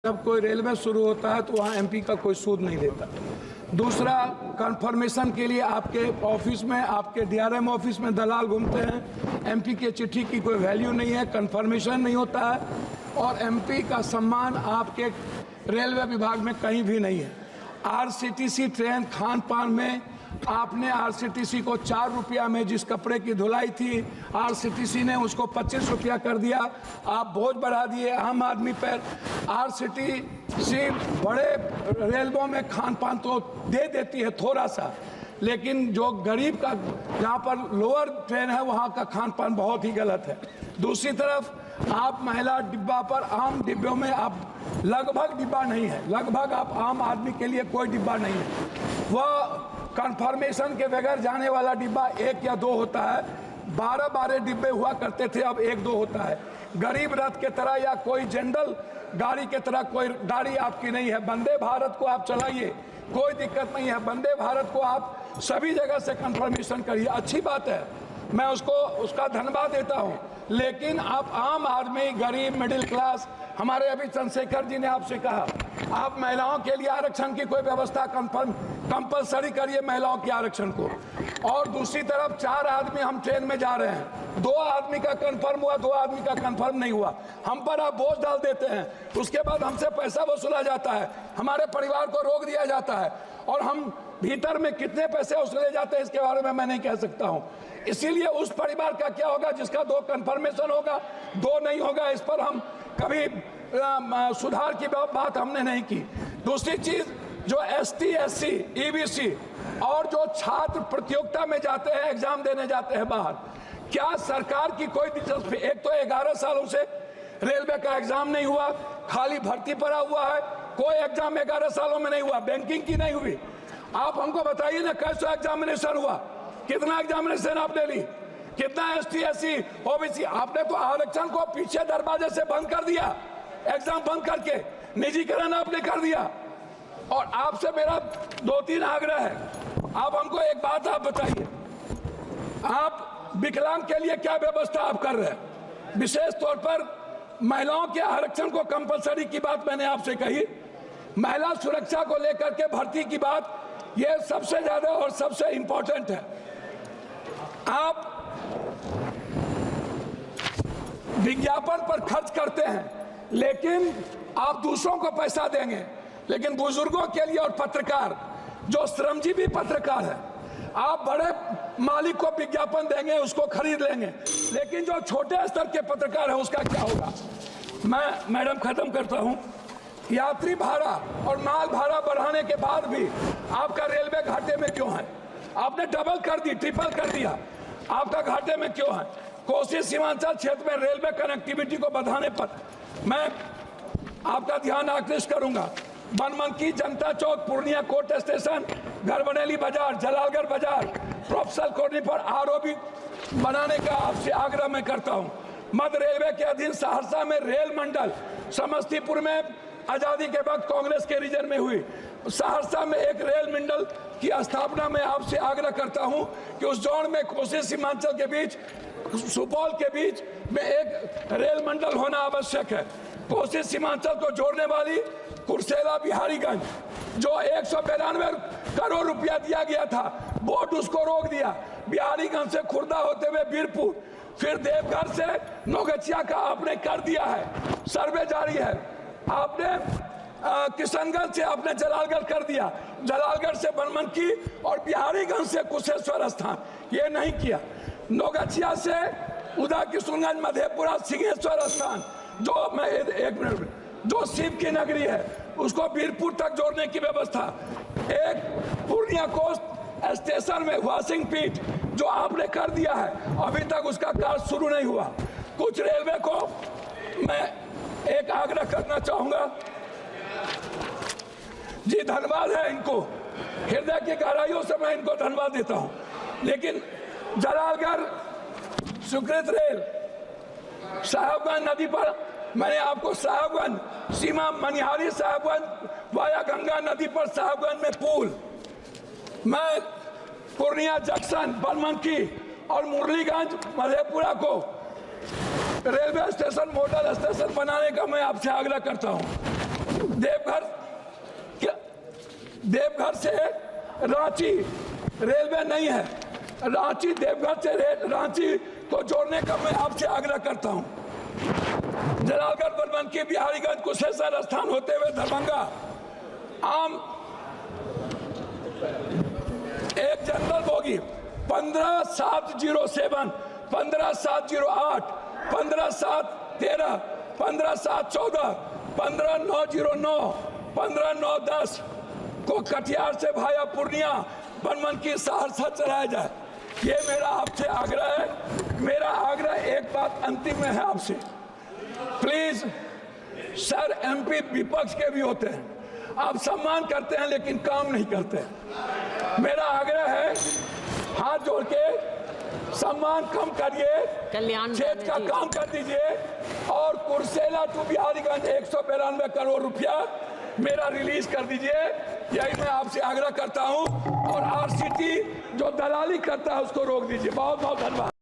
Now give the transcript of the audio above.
जब कोई रेलवे शुरू होता है तो वहाँ एमपी का कोई सूद नहीं देता। दूसरा, कंफर्मेशन के लिए आपके ऑफिस में, आपके डीआरएम ऑफिस में दलाल घूमते हैं। एमपी की चिट्ठी की कोई वैल्यू नहीं है, कंफर्मेशन नहीं होता है और एमपी का सम्मान आपके रेलवे विभाग में कहीं भी नहीं है। आरसीटीसी ट्रेन खान पान में आपने आरसीटीसी को 4 रुपया में जिस कपड़े की धुलाई थी, आरसीटीसी ने उसको 25 रुपया कर दिया। आप बोझ बढ़ा दिए आम आदमी पर। आरसीटीसी बड़े रेलवों में खान पान तो दे देती है थोड़ा सा, लेकिन जो गरीब का, जहाँ पर लोअर ट्रेन है वहाँ का खान पान बहुत ही गलत है। दूसरी तरफ आप महिला डिब्बा पर, आम डिब्बों में आप लगभग डिब्बा नहीं है, लगभग आप आम आदमी के लिए कोई डिब्बा नहीं है। वह कंफर्मेशन के बगैर जाने वाला डिब्बा 1 या 2 होता है। 12 डिब्बे हुआ करते थे, अब 1-2 होता है। गरीब रथ के तरह या कोई जनरल गाड़ी के तरह कोई गाड़ी आपकी नहीं है। वंदे भारत को आप चलाइए, कोई दिक्कत नहीं है। वंदे भारत को आप सभी जगह से कंफर्मेशन करिए, अच्छी बात है, मैं उसका धन्यवाद देता हूँ। लेकिन आप आम आदमी, गरीब, मिडिल क्लास, हमारे अभी चंद्रशेखर जी ने आपसे कहा आप महिलाओं के लिए आरक्षण की कोई व्यवस्था कंपलसरी करिए, महिलाओं के आरक्षण को। और दूसरी तरफ 4 आदमी हम ट्रेन में जा रहे हैं, 2 आदमी का कंफर्म हुआ, 2 आदमी का कंफर्म नहीं हुआ, हम पर आप बोझ डाल देते हैं। उसके बाद हमसे पैसा वसूला जाता है, हमारे परिवार को रोक दिया जाता है और हम भीतर में कितने पैसे वसूले जाते हैं इसके बारे में मैं नहीं कह सकता हूँ। इसीलिए उस परिवार का क्या होगा जिसका 2 कंफर्मेशन होगा, 2 नहीं होगा, इस पर हम कभी सुधार की बात हमने नहीं की। दूसरी चीज, जो एसटी, एससी, ईबीसी और जो छात्र प्रतियोगिता में जाते हैं, एग्जाम देने जाते हैं बाहर, क्या सरकार की कोई दिलचस्पी? एक तो 11 सालों से रेलवे का एग्जाम नहीं हुआ, खाली भर्ती पड़ा हुआ है, कोई एग्जाम 11 सालों में नहीं हुआ, बैंकिंग की नहीं हुई। आप हमको बताइए ना, कैसा एग्जामिनेशन हुआ, कितना एग्जामिनेशन आपने ली, कितना एसटी, एससी, ओबीसी? आपने तो आरक्षण को पीछे दरवाजे से बंद कर दिया, एग्जाम बंद करके निजीकरण आपने कर दिया। और आपसे मेरा 2-3 आग्रह है, आप हमको एक बात आप बताइए, आप विकलांग के लिए क्या व्यवस्था आप कर रहे हैं? विशेष तौर पर महिलाओं के आरक्षण को कंपलसरी की बात मैंने आपसे कही, महिला सुरक्षा को लेकर के भर्ती की बात, यह सबसे ज्यादा और सबसे इंपॉर्टेंट है। आप विज्ञापन पर खर्च करते हैं, लेकिन आप दूसरों को पैसा देंगे, लेकिन बुजुर्गों के लिए और पत्रकार, जो श्रमजीवी पत्रकार है, आप बड़े मालिक को विज्ञापन देंगे, उसको खरीद लेंगे, लेकिन जो छोटे स्तर के पत्रकार है उसका क्या होगा? मैं मैडम खत्म करता हूं। यात्री भाड़ा और माल भाड़ा बढ़ाने के बाद भी आपका रेलवे घाटे में क्यों है? आपने डबल कर दी, ट्रिपल कर दिया, आपका घाटे में क्यों है? कोसी सीमांचल क्षेत्र में रेलवे कनेक्टिविटी को बढ़ाने पर मैं आपका ध्यान आकृष्ट करूंगा। बनमनकी, जनता चौक, पूर्णिया कोर्ट स्टेशन, गढ़बनेली बाजार, जलालगढ़ बाजार, प्रोफेसर कॉलोनी पर आरओबी बनाने का आपसे आग्रह मैं करता हूं। मध्य रेलवे के अधीन सहरसा में रेल मंडल, समस्तीपुर में आजादी के वक्त कांग्रेस के रीजन में हुई, सहरसा में एक रेल मंडल की स्थापना में आपसे आग्रह करता हूं कि उस जोन में कोसी सीमांचल के बीच, सुपौल के बीच में एक रेल मंडल होना आवश्यक है। कोसी सीमांचल को जोड़ने वाली कुर्सेला बिहारीगंज, जो 192 करोड़ रुपया दिया गया था, बोर्ड उसको रोक दिया। बिहारीगंज से खुर्दा होते हुए बीरपुर, फिर देवघर से नौगछिया का आपने कर दिया है, सर्वे जारी है। आपने किशनगंज से आपने जलालगढ़ कर दिया, जलालगढ़ से बनमनकी और बिहारीगंज से कुशेश्वर स्थान, ये नहीं किया। नौगछिया से उदा किशनगंज, मधेपुरा, सिंहेश्वर स्थान, जो मैं 1 मिनट में, जो शिव की नगरी है, उसको बीरपुर तक जोड़ने की व्यवस्था। एक पूर्णिया कोस्ट स्टेशन में वाशिंग पीठ जो आपने कर दिया है, अभी तक उसका कार्य शुरू नहीं हुआ। कुछ रेलवे को मैं एक आग्रह करना चाहूंगा जी, धन्यवाद है इनको, हृदय की गहराइयों से मैं इनको धन्यवाद देता हूं, लेकिन जलालगढ़ स्वीकृत रेल साहेबगंज नदी पर, मैंने आपको साहेबगंज सीमा मनिहारी साहेबगंज वाया गंगा नदी पर साहेबगंज में पुल, मैं पूर्णिया जंक्शन, बनमनकी और मुरलीगंज, मधेपुरा को रेलवे स्टेशन, मॉडल स्टेशन बनाने का मैं आपसे आग्रह करता हूं। देवघर से रांची रेलवे नहीं है, रांची देवघर से रांची को जोड़ने का मैं आपसे आग्रह करता हूं। जलालगढ़ बनमनखी बिहारीगंज कुशेश्वर स्थान होते हुए दरभंगा आम एक जनरल बोगी 15707, 15708, 15713, 15714, 15909, 15910 को कटिहार से भाया पूर्णिया बनमनखी सहरसा चलाया जाए। ये मेरा आपसे आग्रह है। मेरा आग्रह एक बात अंतिम में है आपसे, प्लीज सर, एमपी विपक्ष के भी होते हैं, आप सम्मान करते हैं लेकिन काम नहीं करते। मेरा आग्रह है, हाथ जोड़ के सम्मान कम करिए, क्षेत्र का काम कर दीजिए और कुर्सेला टू बिहारीगंज 192 करोड़ रुपया मेरा रिलीज कर दीजिए। यही मैं आपसे आग्रह करता हूं और आरसीटी जो दलाली करता है उसको रोक दीजिए। बहुत बहुत धन्यवाद।